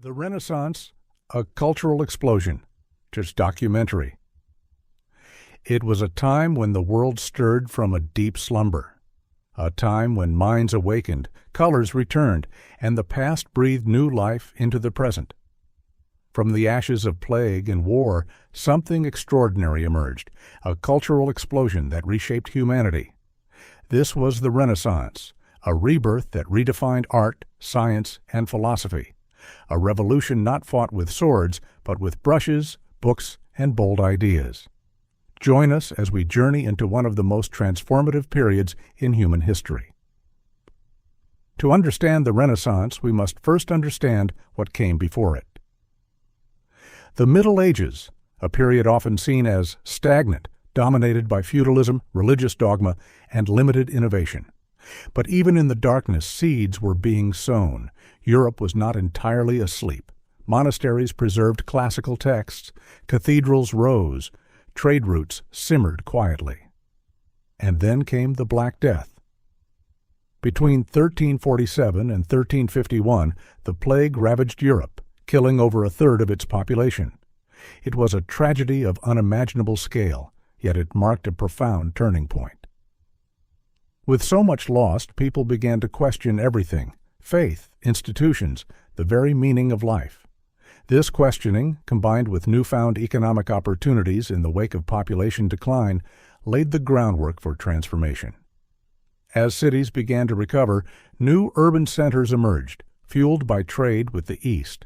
The Renaissance, a cultural explosion, just documentary. It was a time when the world stirred from a deep slumber, a time when minds awakened, colors returned, and the past breathed new life into the present. From the ashes of plague and war, something extraordinary emerged, a cultural explosion that reshaped humanity. This was the Renaissance, a rebirth that redefined art, science, and philosophy, a revolution not fought with swords, but with brushes, books, and bold ideas. Join us as we journey into one of the most transformative periods in human history. To understand the Renaissance, we must first understand what came before it. The Middle Ages, a period often seen as stagnant, dominated by feudalism, religious dogma, and limited innovation. But even in the darkness, seeds were being sown. Europe was not entirely asleep. Monasteries preserved classical texts, cathedrals rose, trade routes simmered quietly. And then came the Black Death. Between 1347 and 1351, the plague ravaged Europe, killing over a third of its population. It was a tragedy of unimaginable scale, yet it marked a profound turning point. With so much lost, people began to question everything: faith, institutions, the very meaning of life. This questioning, combined with newfound economic opportunities in the wake of population decline, laid the groundwork for transformation. As cities began to recover, new urban centers emerged, fueled by trade with the East.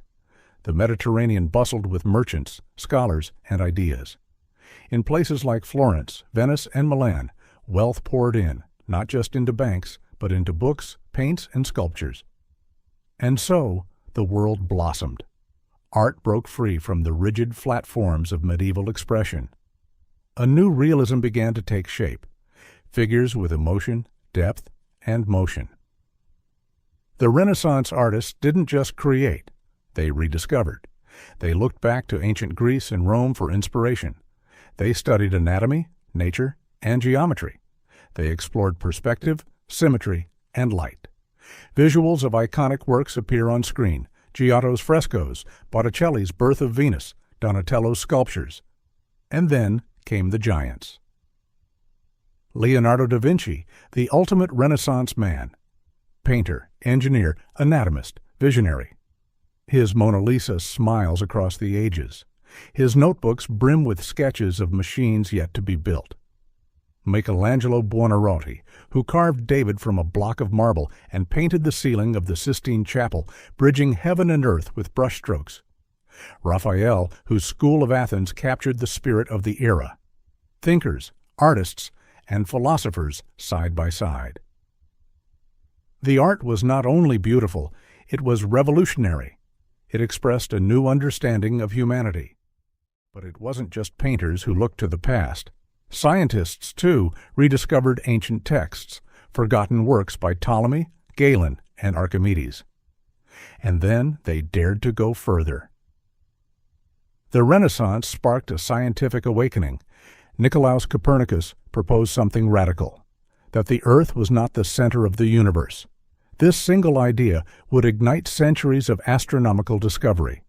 The Mediterranean bustled with merchants, scholars, and ideas. In places like Florence, Venice, and Milan, wealth poured in, not just into banks, but into books, paints, and sculptures. And so, the world blossomed. Art broke free from the rigid, flat forms of medieval expression. A new realism began to take shape, figures with emotion, depth, and motion. The Renaissance artists didn't just create, they rediscovered. They looked back to ancient Greece and Rome for inspiration. They studied anatomy, nature, and geometry. They explored perspective, symmetry, and light. Visuals of iconic works appear on screen: Giotto's frescoes, Botticelli's Birth of Venus, Donatello's sculptures. And then came the giants. Leonardo da Vinci, the ultimate Renaissance man. Painter, engineer, anatomist, visionary. His Mona Lisa smiles across the ages. His notebooks brim with sketches of machines yet to be built. Michelangelo Buonarroti, who carved David from a block of marble and painted the ceiling of the Sistine Chapel, bridging heaven and earth with brushstrokes. Raphael, whose School of Athens captured the spirit of the era. Thinkers, artists, and philosophers side by side. The art was not only beautiful, it was revolutionary. It expressed a new understanding of humanity. But it wasn't just painters who looked to the past. Scientists, too, rediscovered ancient texts, forgotten works by Ptolemy, Galen, and Archimedes. And then they dared to go further. The Renaissance sparked a scientific awakening. Nicolaus Copernicus proposed something radical: that the Earth was not the center of the universe. This single idea would ignite centuries of astronomical discovery.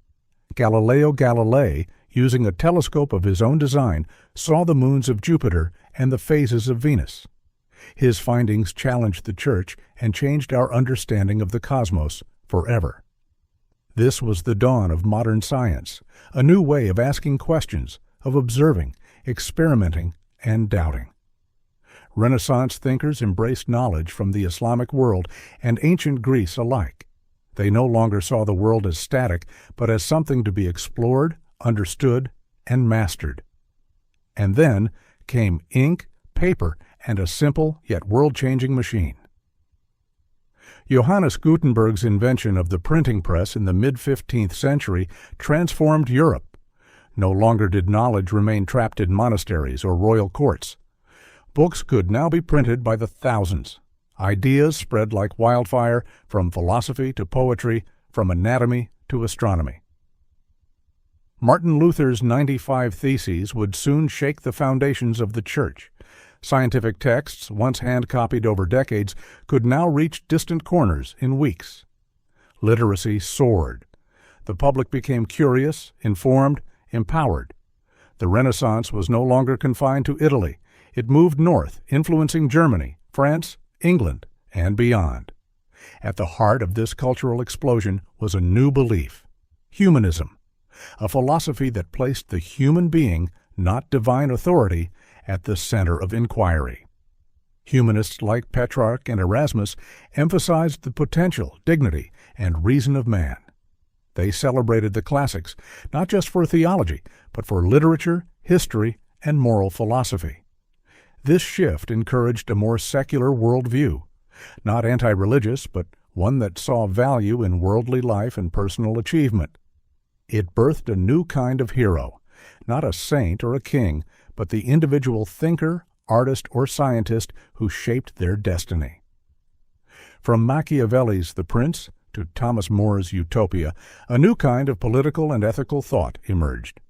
Galileo Galilei, using a telescope of his own design, saw the moons of Jupiter and the phases of Venus. His findings challenged the Church and changed our understanding of the cosmos forever. This was the dawn of modern science, a new way of asking questions, of observing, experimenting, and doubting. Renaissance thinkers embraced knowledge from the Islamic world and ancient Greece alike. They no longer saw the world as static, but as something to be explored, understood, and mastered. And then came ink, paper, and a simple yet world-changing machine. Johannes Gutenberg's invention of the printing press in the mid-15th century transformed Europe. No longer did knowledge remain trapped in monasteries or royal courts. Books could now be printed by the thousands. Ideas spread like wildfire, from philosophy to poetry, from anatomy to astronomy. Martin Luther's 95 Theses would soon shake the foundations of the Church. Scientific texts, once hand-copied over decades, could now reach distant corners in weeks. Literacy soared. The public became curious, informed, empowered. The Renaissance was no longer confined to Italy. It moved north, influencing Germany, France, England, and beyond. At the heart of this cultural explosion was a new belief: humanism, a philosophy that placed the human being, not divine authority, at the center of inquiry. Humanists like Petrarch and Erasmus emphasized the potential, dignity, and reason of man. They celebrated the classics, not just for theology, but for literature, history, and moral philosophy. This shift encouraged a more secular worldview, not anti-religious, but one that saw value in worldly life and personal achievement. It birthed a new kind of hero, not a saint or a king, but the individual thinker, artist, or scientist who shaped their destiny. From Machiavelli's The Prince to Thomas More's Utopia, a new kind of political and ethical thought emerged.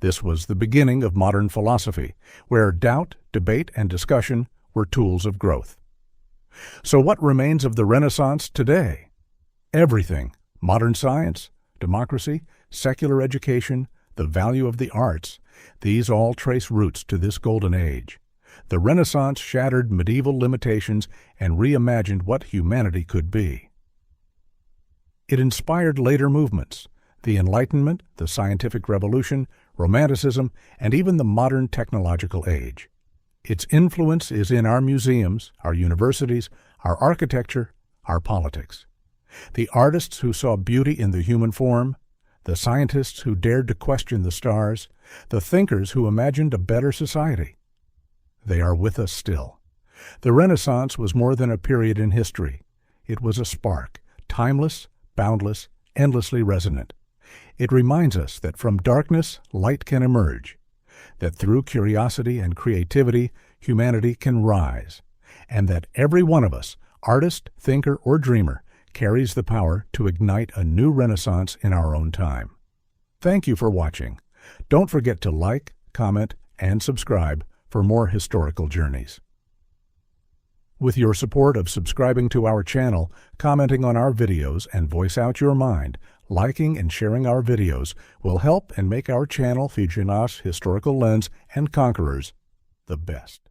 This was the beginning of modern philosophy, where doubt, debate, and discussion were tools of growth. So what remains of the Renaissance today? Everything: modern science, democracy, secular education, the value of the arts. These all trace roots to this golden age. The Renaissance shattered medieval limitations and reimagined what humanity could be. It inspired later movements: the Enlightenment, the Scientific Revolution, Romanticism, and even the modern technological age. Its influence is in our museums, our universities, our architecture, our politics. The artists who saw beauty in the human form, the scientists who dared to question the stars, the thinkers who imagined a better society. They are with us still. The Renaissance was more than a period in history. It was a spark, timeless, boundless, endlessly resonant. It reminds us that from darkness, light can emerge, that through curiosity and creativity, humanity can rise, and that every one of us, artist, thinker, or dreamer, carries the power to ignite a new renaissance in our own time. Thank you for watching. Don't forget to like, comment, and subscribe for more historical journeys. With your support of subscribing to our channel, commenting on our videos, and voice out your mind, liking and sharing our videos will help and make our channel, Visionaries Historical Lens and Conquerors, the best.